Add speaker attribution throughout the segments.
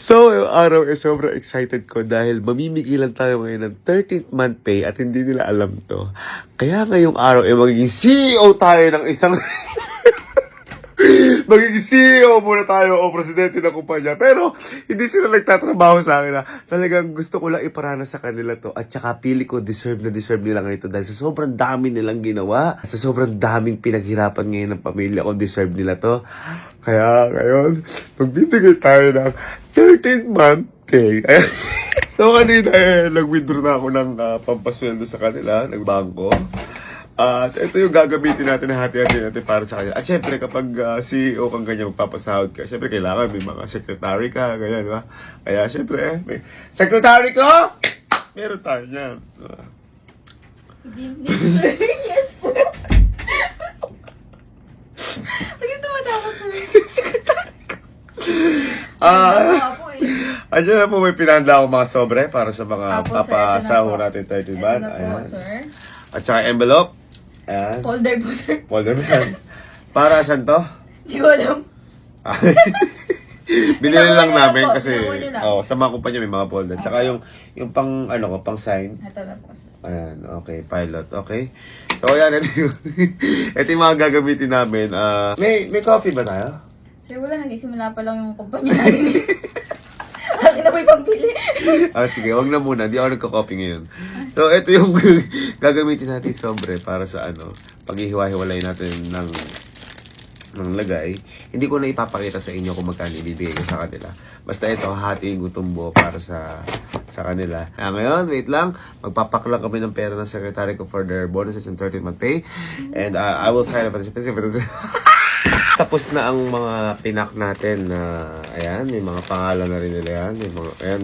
Speaker 1: So, yung araw sobrang excited ko dahil mamimigay lang tayo ngayon ng 13th month pay at hindi nila alam to. Kaya ngayong araw magiging CEO tayo ng isang... magiging CEO muna tayo o presidente ng kumpanya. Pero hindi sila nagtatrabaho sa akin. Talagang gusto ko lang iparana sa kanila to. At saka pili ko deserve na deserve nila ngayon ito dahil sa sobrang dami nilang ginawa. Sa sobrang daming pinaghirapan ngayon ng pamilya ko, deserve nila to. Kaya ngayon, magbibigay tayo ng 13th month pay. So kanina nag-withdraw na ako ng pampasweldo sa kanila, nagbangko. At ito yung gagamitin natin na hati-hati natin para sa kanila. At syempre kapag CEO kang ganyan, magpapasahod ka, syempre kailangan may mga secretary ka, ganyan, di ba? Kaya syempre, may secretary ko! Meron tayo yan.
Speaker 2: Good evening, sir. Yes po. Bakit tumatawa, sir?
Speaker 1: Secretary ko.
Speaker 2: Apo eh.
Speaker 1: Andiyan na po may pinanda akong mga sobre para sa mga
Speaker 2: Apo, sir.
Speaker 1: papasaho natin 30
Speaker 2: Ito
Speaker 1: ban.
Speaker 2: na po,
Speaker 1: Ayan.
Speaker 2: sir.
Speaker 1: At saka envelope. Ayan.
Speaker 2: Folder po, sir.
Speaker 1: Folder ban. Para saan to?
Speaker 2: Hindi ko alam.
Speaker 1: Binili
Speaker 2: Ginawa
Speaker 1: lang
Speaker 2: niyo lang
Speaker 1: namin
Speaker 2: po,
Speaker 1: kasi
Speaker 2: ginawa niyo lang.
Speaker 1: sa mga kumpanya may mga folder. Tsaka yung pang ano ko, pang sign.
Speaker 2: Ito na po, sir.
Speaker 1: Ayan, okay, pilot, okay. So ayan, ito yung mga gagamitin namin. May coffee ba tayo?
Speaker 2: Sir, wala. Nagsisimula pa lang yung kumpanya natin. Akin na po yung pambili.
Speaker 1: Sige, wag na muna. Di ako nagko-copy ngayon. So, ito yung gagamitin natin sobre para sa paghihiwa-hiwalay natin ng lagay. Hindi ko na ipapakita sa inyo kung magkano ibibigay ko sa kanila. Basta ito, hahatiin ko itong buo para sa kanila. Ngayon, wait lang. Magpapaklang kami ng pera ng secretary ko for their bonuses and 13th month pay. And I will sign up. Tapos na ang mga pinak natin na ayan, may mga pangalan na rin nila yan.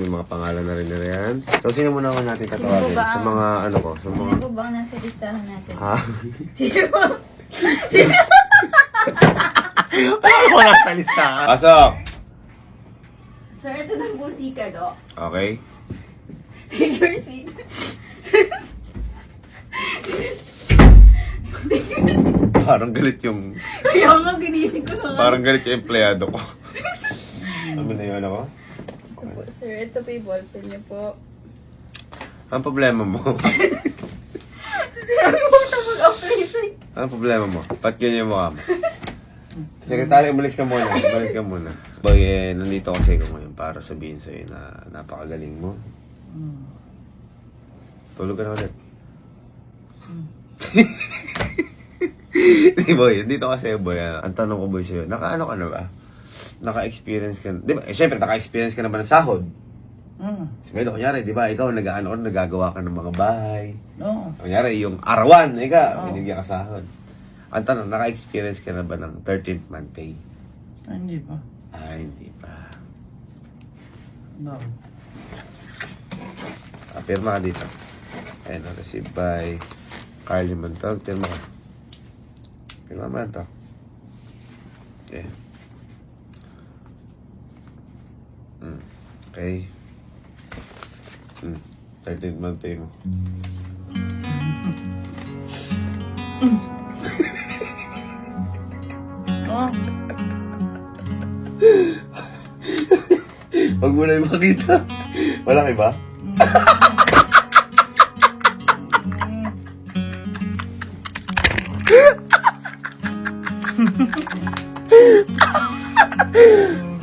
Speaker 1: May mga pangalan na rin nila yan. So, sino muna ako natin tatawagin?
Speaker 2: Sino ba
Speaker 1: Sa
Speaker 2: ang-
Speaker 1: mga ano ko? Sa mga...
Speaker 2: Sino po ba ang nasa listahan natin?
Speaker 1: Ha?
Speaker 2: Sino po?
Speaker 1: Wala sa listahan. Pasok!
Speaker 2: Sir, ito na po si Kado.
Speaker 1: Okay.
Speaker 2: Take your seat.
Speaker 1: Parang galit yung...
Speaker 2: Kaya nga ginising ko na nga.
Speaker 1: Parang galit yung empleyado ko. Ano na yun ako?
Speaker 2: Ito po, sir. Ito po yung ballpen niyo po.
Speaker 1: Ang problema mo?
Speaker 2: Sir, ano po ito mag-apply sir?
Speaker 1: Ang problema mo? Ba't ganyan yung mukha mo? Sekretary, umalis ka muna. Umalis ka muna. Boy, nandito kasi ako ngayon para sabihin sa'yo na napakagaling mo. Tulog ka na ulit. Boy, dito kasi boy, ang tanong ko boy sa'yo, naka-ano ka na ba? Naka-experience ka na, di ba? Siyempre, naka-experience ka na ba ng sahod? So, ngayon, kunyari, di ba, ikaw nagagawa ka ng mga bahay.
Speaker 3: No.
Speaker 1: Kunyari, yung arawan, binigyan ka sahod. Ang tanong, naka-experience ka na ba ng 13th month pay?
Speaker 3: Hindi pa.
Speaker 1: Hindi pa.
Speaker 3: No.
Speaker 1: Pirma ka dito. Ayan, receive by Carly Mantog. Pirma ka. Pirma mo ito. Okay. Okay. 13th month pay mo.
Speaker 3: Oh.
Speaker 1: Pag mo na yung makita. Walang iba?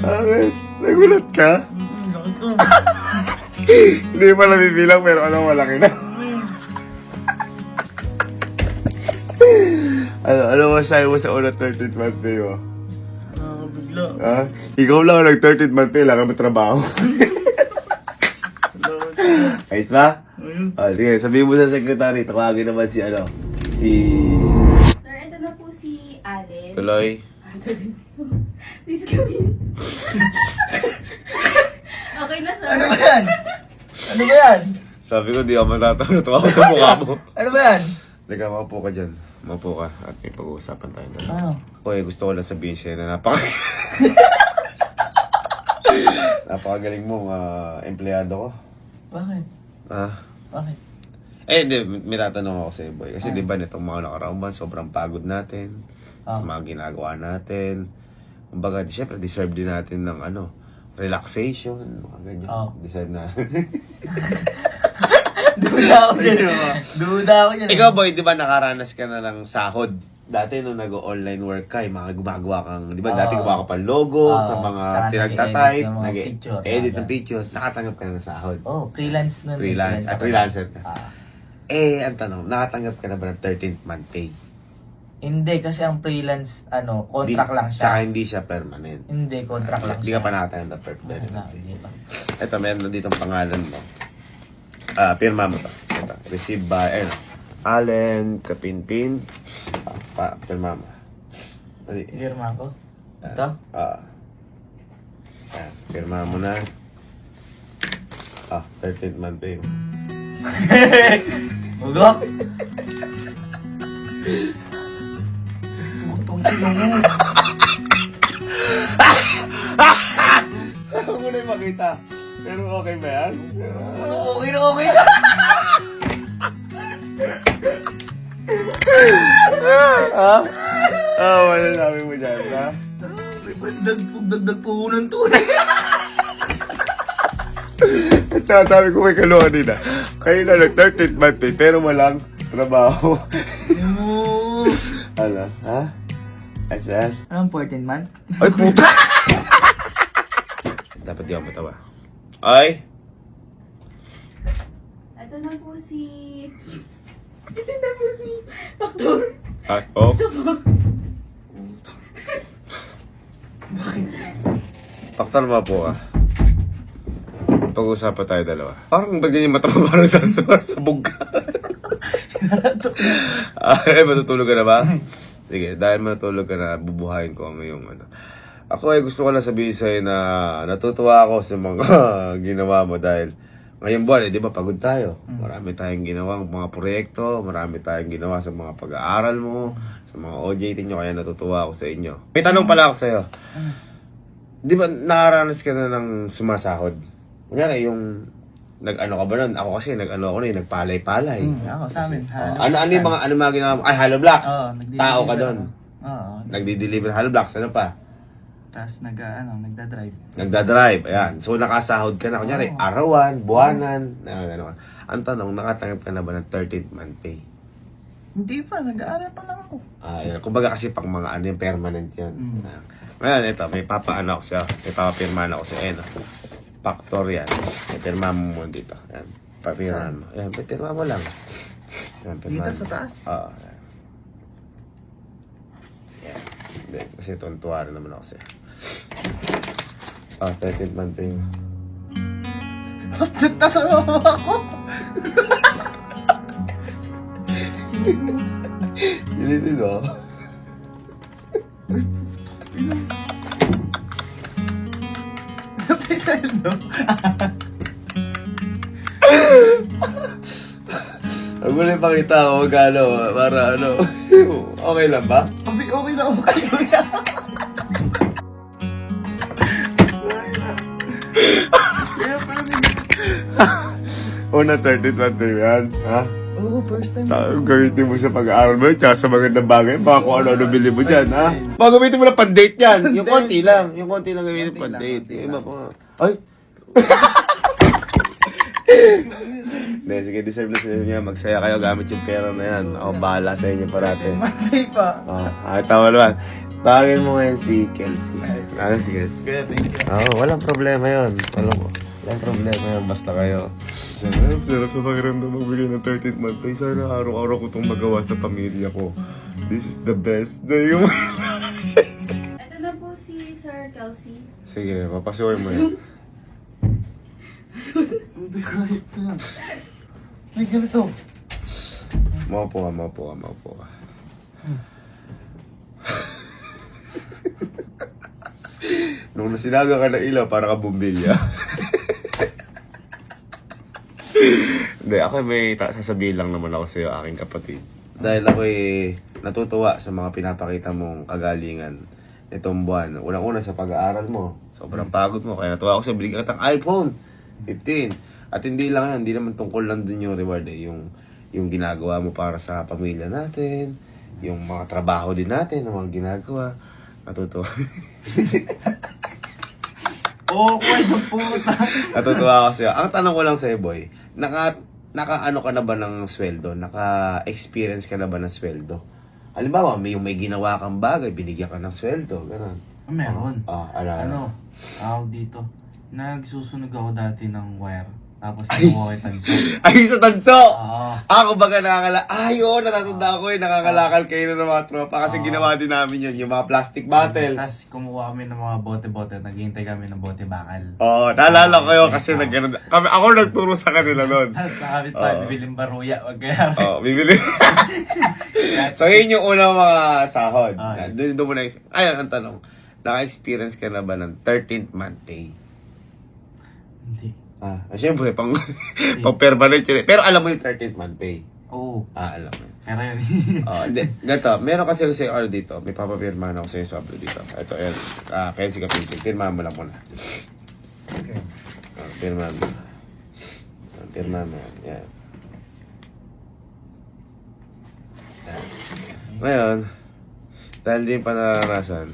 Speaker 1: Bakit? Nagulat ka?
Speaker 3: Laki ko.
Speaker 1: Hindi pa nabibilang pero alam mo malaki na. Ano masahe mo sa una 13th month pay mo?
Speaker 3: Nakakabigla.
Speaker 1: Ha? Ikaw lang ang nag-13th month pay, lang mo trabaho. Ayos ba?
Speaker 3: Ayun.
Speaker 1: Sige, sabihin mo sa secretary, tawagin naman si si...
Speaker 2: Sir, ito na po si Allen.
Speaker 1: Tuloy.
Speaker 2: Please come in. Okay na, sir.
Speaker 3: Ano ba yan? Ano ba yan?
Speaker 1: Sabi ko, di ako matatawa. Tuwa ko sa mukha mo.
Speaker 3: Ano ba yan?
Speaker 1: Teka, maupo ka dyan. Maupo ka at may pag-uusapan tayo na.
Speaker 3: Ah.
Speaker 1: Okay, gusto ko lang sabihin sa'yo na napakagaling mong empleyado ko.
Speaker 3: Bakit?
Speaker 1: Ah.
Speaker 3: Bakit?
Speaker 1: Hindi, may tatanong ako sa'yo, boy. Kasi di ba nitong mga nakaraang buwan, sobrang pagod natin sa mga ginagawa natin. Kumbaga, siyempre, deserve din natin ng relaxation, mga ganyan.
Speaker 3: Oo.
Speaker 1: Deserve na.
Speaker 3: Duda ako dyan. Duda ako dyan.
Speaker 1: Ikaw, boy, di ba nakaranas ka na ng sahod? Dati nung nag-online work ka, yung mga gumagawa kang, di ba, dati
Speaker 3: Oo.
Speaker 1: gumawa ka pa logo
Speaker 3: Oo.
Speaker 1: sa mga
Speaker 3: Tsaka
Speaker 1: pinagtatype,
Speaker 3: nag-edit ng mga picture.
Speaker 1: edit ng picture, nakatanggap ka na ng sahod.
Speaker 3: Oh, freelance nun. ako.
Speaker 1: Freelancer ka.
Speaker 3: Ah.
Speaker 1: Ang tanong, nakatanggap ka na ba ng 13th month pay?
Speaker 3: Hindi, kasi ang freelance, contract lang siya.
Speaker 1: Tsaka hindi siya permanent.
Speaker 3: Hindi, contract lang
Speaker 1: Hindi
Speaker 3: siya.
Speaker 1: ka pa nakatanggap ng permanent.
Speaker 3: Wala, hindi pa.
Speaker 1: Ito, meron na dito ang pangalan mo. Pirma mo to. Ito, received by, Allen Kapinpin. Pirma mo. Dali.
Speaker 3: Firma ko. Ito?
Speaker 1: Pirma mo na. 13th month pay mo.
Speaker 3: Hugo? Utong tulong mo.
Speaker 1: Ako na yung makita. Pero okay ba yan?
Speaker 3: Okay na okay na.
Speaker 1: Wala namin mo dyan, ha?
Speaker 3: Dagdag po ng tunay.
Speaker 1: At saka sabi ko may kaluhan din, kayo na nag-13th month pay, pero walang trabaho. Ano? Ha? Asan?
Speaker 3: Anong 14 month?
Speaker 1: Ay, puta! Dapat di ako matawa. Ay!
Speaker 2: Ito na po si... Ito na po si Doktor.
Speaker 1: Ay, oh.
Speaker 2: Isa po.
Speaker 1: Paktal mo po, Pag-usapan tayo dalawa. Parang ba ganyan mata mo parang sabog ka? Matutulog ka na ba? Sige, dahil matutulog ka na, bubuhayin ko ang iyong Ako ay gusto ko lang sabihin sa'yo na natutuwa ako sa mga ginawa mo dahil ngayong buwan, di ba, pagod tayo. Marami tayong ginawang mga proyekto, marami tayong ginawa sa mga pag-aaral mo, sa mga OJT nyo, kaya natutuwa ako sa inyo. May tanong pala ako sa'yo. Di ba, nakaranas ka na ng sumasahod? Kunyari, yung nag-ano ka ba nun? Ako kasi nagpalay-palay.
Speaker 3: Ako, sa amin.
Speaker 1: Ano yung mga ginawa mo? Ay, Hollow Blocks.
Speaker 3: Oo,
Speaker 1: Tao ka doon.
Speaker 3: Oo.
Speaker 1: Nagdi-deliver Hollow Blocks. Ano pa?
Speaker 3: Tapos nagda-drive.
Speaker 1: Nagda-drive. Ayan. So, nakasahod ka na. Kunyari, arawan, buwanan. Ano. Ang tanong, nakatanggap ka na ba ng 13th month pay?
Speaker 3: Hindi pa, nag-aaral pa lang ako.
Speaker 1: Yan. Kumbaga kasi pang mga yung permanent yan. Ngayon, ito, may papaano ako siya. May papapirmahan ako siya. Factor yan. May pirma mo muna dito. Ayan. Papirmahan mo. Ayan, may pirma mo lang. Ayan, pirmahan
Speaker 3: Dito sa
Speaker 1: mo.
Speaker 3: taas?
Speaker 1: Oo. Ayan. Hindi, kasi tuntua rin naman ako siya. 13th month pay.
Speaker 3: Nagtatrabaho ako.
Speaker 1: Silipin mo. Huwag mo lang pakita ako magkano, para ano. Okay lang ba?
Speaker 3: Okay na okay.
Speaker 1: Una 13th month pay yan, ha?
Speaker 3: Oo, first time.
Speaker 1: Gamitin mo sa pag-aaral mo, tsaka sa magandang bagay, baka kung ano-ano bili mo dyan, ha? Baka gamitin mo na pan-date yan. Yung konti lang gamitin
Speaker 3: Konti
Speaker 1: pan-date.
Speaker 3: lang,
Speaker 1: Yung iba pa. Ay! Hindi, sige, deserve na sila niya. Magsaya kayo gamit yung pera na yan. Ako bahala sa inyo parate.
Speaker 3: Monday pa.
Speaker 1: Tama naman. Tawagin mo ngayon si Kelsey. Ano si Kelsey?
Speaker 3: Kaya thank you.
Speaker 1: Walang problema yun. Walang problema yun. Basta kayo. Sarap sa pakiramdam magbigay ng 13th month pay. Sana araw-araw ko itong magawa sa pamilya ko. This is the best day of my life.
Speaker 2: Ito na po si Sir Kelsey.
Speaker 1: Sige, papasukin mo yan.
Speaker 3: Hindi kahit na. Ay, ganito.
Speaker 1: Maupo ka. Nung nasinaga ka ng ilaw, para ka bumbilya. Hindi, ako may sasabihin lang naman ako sa'yo, aking kapatid. Dahil ako'y natutuwa sa mga pinapakita mong kagalingan itong buwan. Unang-una sa pag-aaral mo. Sobrang pagod mo. Kaya natuwa ako sa'yo, binigyan ka ng iPhone 15. At hindi lang yan, hindi naman tungkol lang dun yung reward yung ginagawa mo para sa pamilya natin, yung mga trabaho din natin, yung mga ginagawa. Natutuwa.
Speaker 3: Okay, ng puta.
Speaker 1: Natutuwa ako sa'yo. Ang tanong ko lang sa'yo, boy, naka-ano ka na ba ng sweldo? Naka-experience ka na ba ng sweldo? Halimbawa, may ginawa kang bagay, binigyan ka ng sweldo, gano'n.
Speaker 3: Meron.
Speaker 1: Ano?
Speaker 3: Tawag dito. Nagsusunog ako dati ng wire. Tapos nakuha ko tanso.
Speaker 1: Ay, sa tanso!
Speaker 3: Oo.
Speaker 1: Ako baga oo, natatanda ako nakakalakal kayo ng mga tropa kasi ginawa din namin yun, yung mga plastic bottles.
Speaker 3: Tapos kumuha kami ng mga bote-bote. Naghihintay kami ng bote bakal.
Speaker 1: Oo, naalala ko yun kasi ako nagturo sa kanila nun.
Speaker 3: Tapos nakabit pa,
Speaker 1: Oo.
Speaker 3: bibiling baruya. Wag kaya.
Speaker 1: Oo, bibili. So, yun yung unang mga sahod.
Speaker 3: Okay.
Speaker 1: Doon mo na ayun, ang tanong. Naka-experience ka na ba ng 13th month pay?
Speaker 3: Hindi.
Speaker 1: Siyempre, pang permanent yun. Pero alam mo yung 13th month pay?
Speaker 3: Oo.
Speaker 1: Alam mo.
Speaker 3: Pero yun.
Speaker 1: Hindi. Gato, meron kasi ano dito. May papapirmahan ako sa sobre dito. Ito, yan. Kaya si Kapinsin. Pirmahan mo lang muna.
Speaker 3: Okay.
Speaker 1: Pirmahan mo. Pirmahan mo. Yan. Yan. Ngayon, dahil din pa naranasan,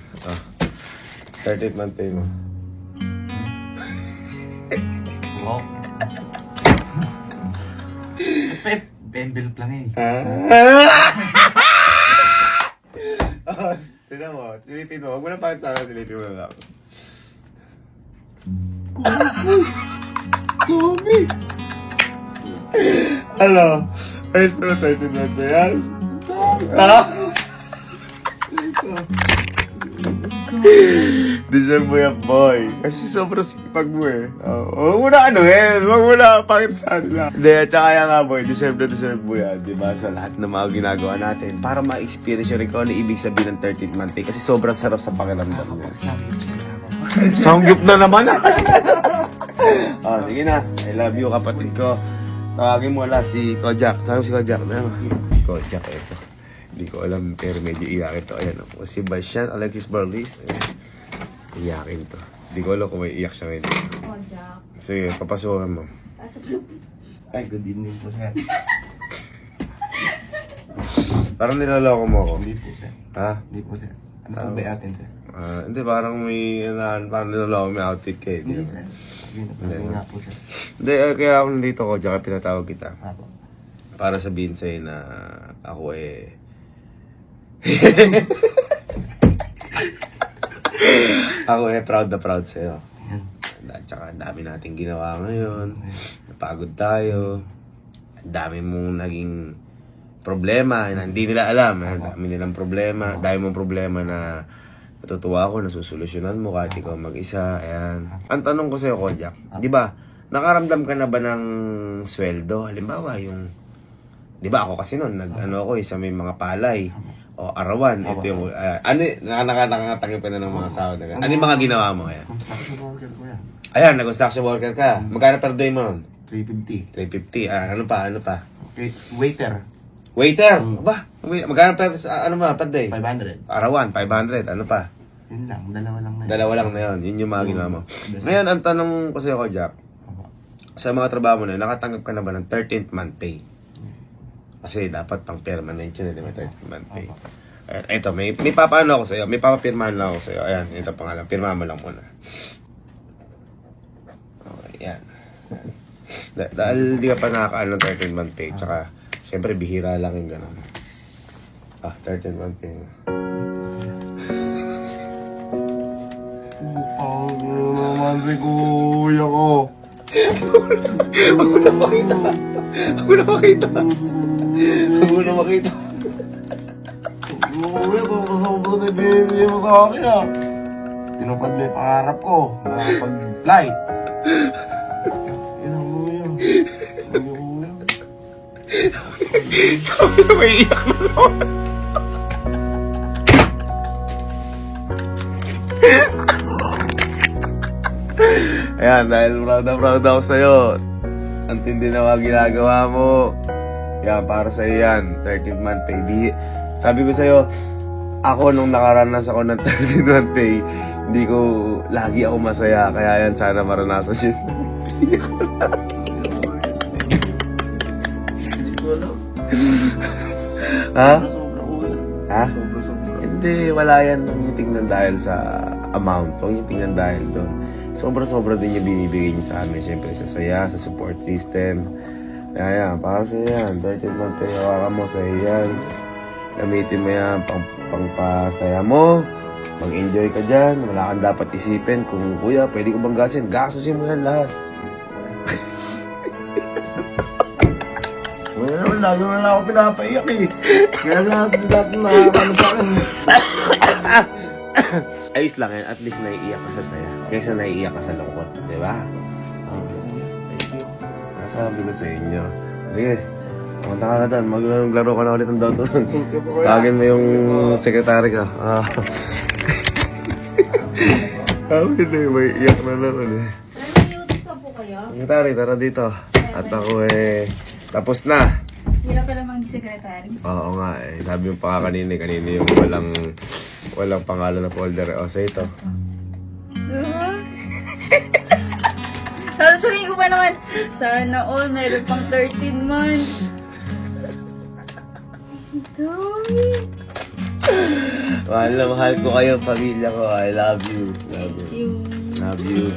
Speaker 1: 13th month pay mo.
Speaker 3: Wow. Envelope lang eh.
Speaker 1: Tignan mo, silipin mo. Huwag mo na pakit sa akin, silipin mo lang ako. Kobe! Ano? Ayos mo na 13 months na yan? Ha? Deserve mo yan, boy. Kasi sobrang sipag mo eh. Huwag mo na huwag mo na pakit sa kanila. Hindi, at saka yan nga, boy, deserve mo yan. Diba? Sa lahat ng mga ginagawa natin. Para ma-experience yun rin kung ano ibig sabihin ng 13th month pay. Kasi sobrang sarap sa pakiramdam mo. Sanggip na naman ah. Sige na. I love you, kapatid ko. Tawagin mo lang si Kojak. Tawagin mo si Kojak. Kojak, ito. Hindi ko alam, pero medyo iyakin to. Ayan, si Bastian Alexis Barlis. Iyakin to. Hindi ko alam kung may iyak siya ngayon.
Speaker 2: Oh, Jack.
Speaker 1: Sige, papasukan mo.
Speaker 4: Ay, good evening po, sir.
Speaker 1: Parang nilaloko mo ako.
Speaker 4: Hindi po, sir.
Speaker 1: Ha?
Speaker 4: Hindi po, sir. Ano po ba atin, sir?
Speaker 1: Hindi, parang parang nilaloko may outfit ka eh.
Speaker 4: Hindi, sir. Hindi nga po, sir.
Speaker 1: Hindi, kaya ako nandito ko, tsaka pinatawag kita.
Speaker 4: Apo.
Speaker 1: Para sabihin sa'yo na ako ako proud na proud sa'yo.
Speaker 4: Yan.
Speaker 1: At saka ang dami nating ginawa ngayon. Napagod tayo. Ang dami mong naging problema na hindi nila alam. Ang dami nilang problema. Dami mong problema na natutuwa ako, nasusolusyonan mo kahit ikaw mag-isa. Ayan. Ang tanong ko sa'yo, Kojak, di ba, nakaramdam ka na ba ng sweldo? Halimbawa, di ba ako kasi noon, ako sa may mga palay. O arawan, ito yung, nakatangip ka na ng mga sahod. Ano yung mga ginawa mo? Ayan,
Speaker 4: Construction worker ko yan.
Speaker 1: ayan nag-construction worker ka. Magkano per day mo nun?
Speaker 4: 350.
Speaker 1: 350. Ano pa?
Speaker 4: Okay, waiter.
Speaker 1: Waiter! Ba? Magkano per day?
Speaker 4: 500.
Speaker 1: Arawan, 500. Ano pa?
Speaker 4: Yun lang, dalawa lang na yun.
Speaker 1: Dalawa lang na yun. Yun yung mga ginawa mo. Ngayon, ang tanong ko sa'yo, Jack,
Speaker 4: Apo.
Speaker 1: sa mga trabaho mo na, nakatanggap ka na ba ng 13th month pay? Kasi dapat pang permanent yun, di ba? 13th month pay. Ito, may papaano ako sa'yo. May papapirmahan lang ako sa'yo. Ayan, ito pangalan. Pirmahan mo lang muna. Okay, yan. Dahil di ka pa nakakaano ng 13th month pay, tsaka, siyempre, bihira lang yung gano'n. 13th month pay.
Speaker 4: Naman si kuya ko.
Speaker 1: Huwag mo na makita. Huwag mo na makita.
Speaker 4: Kuya ko, sobrang nabibigay mo sa akin ah. Tinupad mo yung pangarap ko. Nakapag-flight. Yan ang kuya.
Speaker 1: Sabi na may iyak na naman. Ayan, dahil proud ako sa'yo. Ang tindi na mga ginagawa mo. Yan, para sa'yo yan. 13th month pay. Sabi ko sa'yo, ako nung nakaranas ako ng 13th month pay, hindi ko, lagi ako masaya. Kaya yan, sana maranasan yun.
Speaker 4: Hindi ko alam.
Speaker 1: Ha?
Speaker 4: Sobra kuya.
Speaker 1: Ha?
Speaker 4: Sobra.
Speaker 1: Hindi, wala yan. Huwag niyo tingnan dahil sa amount. Huwag niyo tingnan dahil doon. sobra-sobra din yung binibigay niyo sa amin. Siyempre sa saya, sa support system. Kaya yan, para sa yan. 13th month pay, hawakan mo sa yan. Gamitin mo yan, pangpasaya mo. Mag-enjoy ka dyan. Wala kang dapat isipin. Kung kuya, pwede ko bang gasin? Gasusin mo yan lahat.
Speaker 4: Wala naman, lalo na lang ako pinapaiyak eh. Kaya lahat nakakano sa akin.
Speaker 1: Ayos lang yan. At least naiiyak ka sa saya. Kaysa naiiyak ka sa lungkot. Diba?
Speaker 4: Thank you.
Speaker 1: Nasabi ko sa inyo. Sige. Pumunta ka na doon. Maglaro ka na ulit ng Dota.
Speaker 4: Thank you po kuya.
Speaker 1: Tawagin mo yung sekretary ka. Sabi na yung may iyak na naman eh.
Speaker 2: May utos pa po kayo?
Speaker 1: Sekretary, tara dito. At ako tapos na.
Speaker 2: Hirap pala maging secretary.
Speaker 1: Oo nga eh. Sabi yung pa kanina yung walang pangalan na folder. O, sa ito.
Speaker 2: Sasabihin ko pa naman, sana all, meron pang 13 months.
Speaker 1: Mahal ko kayo, pamilya ko. I love you.
Speaker 2: Yung...
Speaker 1: Love you.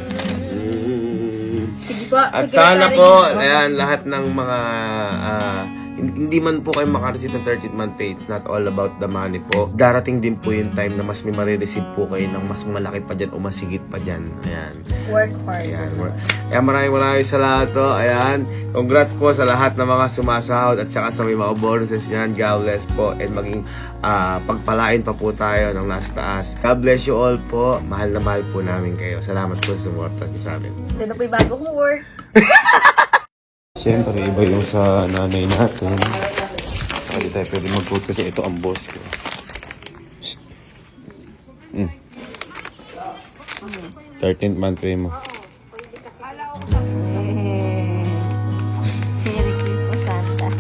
Speaker 2: Sige po,
Speaker 1: At
Speaker 2: secretary
Speaker 1: sana po,
Speaker 2: niyo po.
Speaker 1: ayan, lahat ng mga, hindi man po kayo makareceive ng 13th month pay, it's not all about the money po. Darating din po yung time na mas may marireceive po kayo ng mas malaki pa dyan o mas higit pa dyan. Ayan.
Speaker 2: Work hard.
Speaker 1: Ayan. Ayan, maraming salamat to. Ayan. Congrats po sa lahat ng mga sumasahod at saka sa may mga bonuses yan. God bless po. And maging pagpalain pa po tayo ng nasa taas. God bless you all po. Mahal na mahal po namin kayo. Salamat po sa mga sa amin.
Speaker 2: Ito na po yung bago kong work.
Speaker 1: Siyempre, iba yung sa nanay natin. Hindi tayo pwede mag-quote kasi ito ang boss ko. Shh. 13th month pay mo.
Speaker 5: Merry Christmas, Santa.